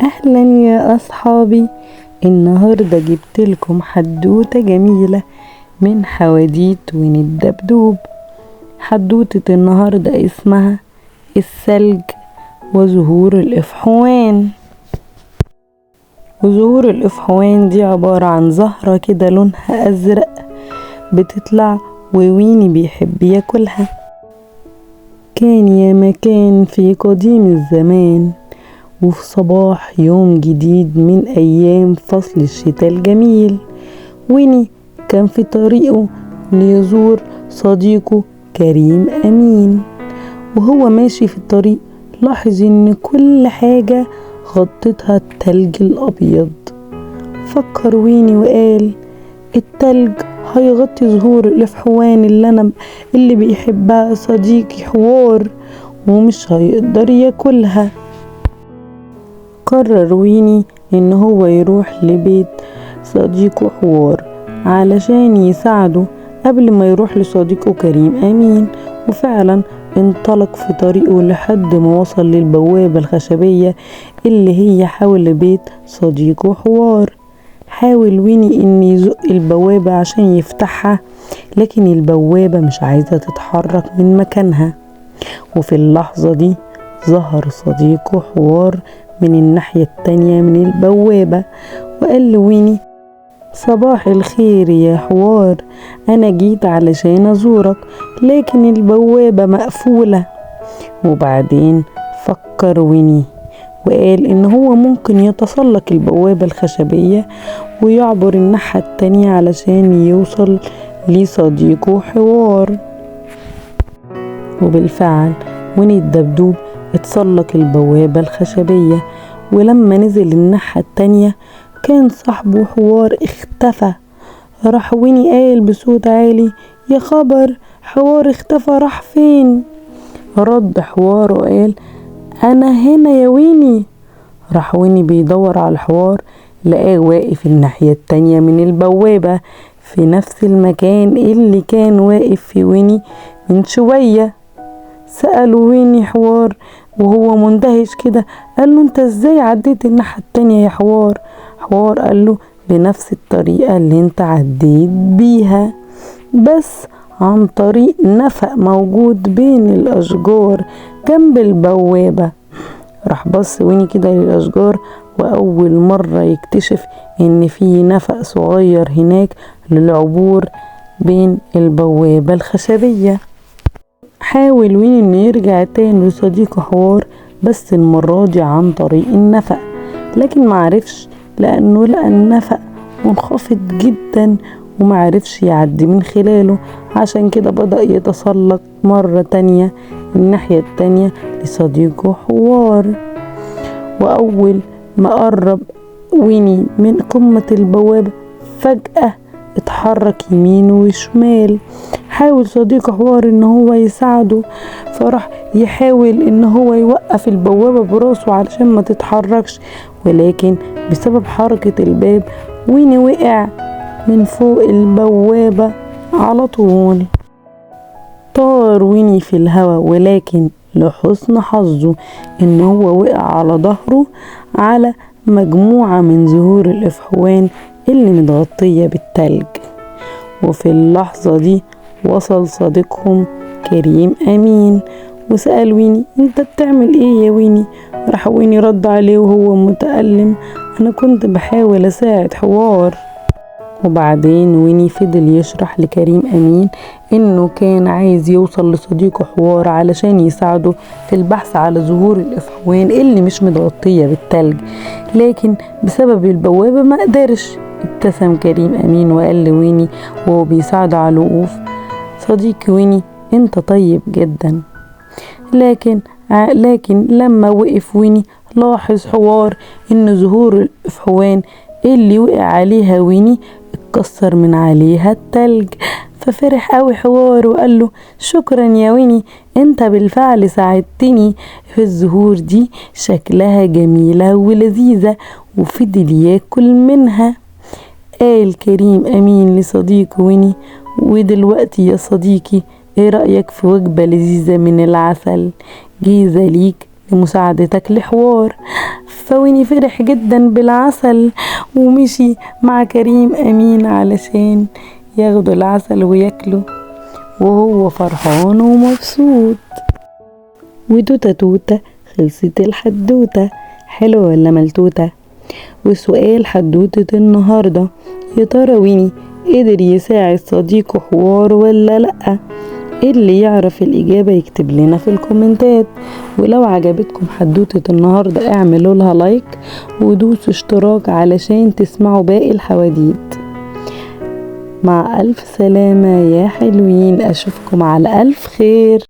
أهلا يا أصحابي، النهاردة جبتلكم حدوتة جميلة من حواديت ويني الدبدوب. حدوتة النهاردة اسمها الثلج وزهور الإفحوان. وزهور الإفحوان دي عبارة عن زهرة كده لونها أزرق بتطلع وويني بيحب ياكلها. كان يا مكان في قديم الزمان، وفي صباح يوم جديد من أيام فصل الشتاء الجميل، ويني كان في طريقه ليزور صديقه كريم أمين. وهو ماشي في الطريق لاحظ إن كل حاجة غطتها التلج الأبيض. فكر ويني وقال التلج هيغطي زهور الإفحوان اللي بيحبها صديقي حوار، ومش هيقدر ياكلها. قرر ويني ان هو يروح لبيت صديقه حوار علشان يساعده قبل ما يروح لصديقه كريم أمين. وفعلا انطلق في طريقه لحد ما وصل للبوابة الخشبية اللي هي حول بيت صديقه حوار. حاول ويني ان يزق البوابة عشان يفتحها، لكن البوابة مش عايزة تتحرك من مكانها. وفي اللحظة دي ظهر صديقه حوار من الناحية التانية من البوابة وقال لويني صباح الخير يا حوار، أنا جيت علشان أزورك لكن البوابة مقفولة. وبعدين فكر ويني وقال إن هو ممكن يتسلق البوابة الخشبية ويعبر الناحية التانية علشان يوصل لصديقه حوار. وبالفعل ويني الدبدوب اتسلق البوابة الخشبية، ولما نزل الناحية التانية كان صاحبه حوار اختفى. راح ويني قال بصوت عالي يا خبر، حوار اختفى راح فين؟ رد حوار وقال انا هنا يا ويني. راح ويني بيدور على الحوار لقاه واقف الناحية التانية من البوابة في نفس المكان اللي كان واقف في ويني من شوية. سألوا ويني حوار وهو مندهش كده، قال له انت ازاي عديت الناحية التانية يا حوار؟ حوار قال له بنفس الطريقة اللي انت عديت بيها، بس عن طريق نفق موجود بين الأشجار جنب البوابة. راح بص ويني كده للأشجار، وأول مرة يكتشف إن في نفق صغير هناك للعبور بين البوابة الخشبية. حاول ويني إنه يرجع تاني لصديقه حوار، بس المرة دي عن طريق النفق، لكن معرفش لأنه لقى النفق منخفض جدا ومعرفش يعدي من خلاله. عشان كده بدأ يتسلق مرة تانية الناحية التانية لصديقه حوار. وأول ما قرب ويني من قمة البوابة فجأة اتحرك يمين وشمال. حاول صديقه حوار ان هو يساعده، فراح يحاول ان هو يوقف البوابة براسه علشان ما تتحركش، ولكن بسبب حركة الباب ويني وقع من فوق البوابة على طول. طار ويني في الهواء، ولكن لحسن حظه ان هو وقع على ظهره على مجموعة من زهور الإفحوان اللي متغطية بالتلج. وفي اللحظة دي وصل صديقهم كريم أمين وسأل ويني انت بتعمل ايه يا ويني؟ راح ويني رد عليه وهو متألم انا كنت بحاول اساعد حوار. وبعدين ويني فضل يشرح لكريم أمين انه كان عايز يوصل لصديقه حوار علشان يساعده في البحث على زهور الإفحوان اللي مش متغطية بالتلج، لكن بسبب البوابة ما قدرش. ابتسم كريم أمين وقال لويني وهو بيساعده على الوقوف صديقي ويني انت طيب جدا. لكن لما وقف ويني لاحظ حوار ان زهور الإفحوان اللي وقع عليها ويني اتكسر من عليها التلج. ففرح قوي حوار وقال له شكرا يا ويني، انت بالفعل ساعدتني في الزهور دي، شكلها جميلة ولذيذة. وفضل ياكل منها. قال كريم أمين لصديقه ويني ودلوقتي يا صديقي ايه رأيك في وجبة لذيذة من العسل؟ جيزة ليك لمساعدتك لحوار. فويني فرح جدا بالعسل ومشي مع كريم أمين علشان ياخدوا العسل وياكله وهو فرحان ومبسوط. وتوتة توتة خلصت الحدوتة، حلوة ولا ملتوتة؟ وسؤال حدوتة النهاردة، يا ترى ويني قدر يساعد صديقه حوار ولا لأ؟ اللي يعرف الإجابة يكتب لنا في الكومنتات. ولو عجبتكم حدوتة النهاردة اعملوا لها لايك ودوسوا اشتراك علشان تسمعوا باقي الحواديت. مع ألف سلامة يا حلوين، أشوفكم على ألف خير.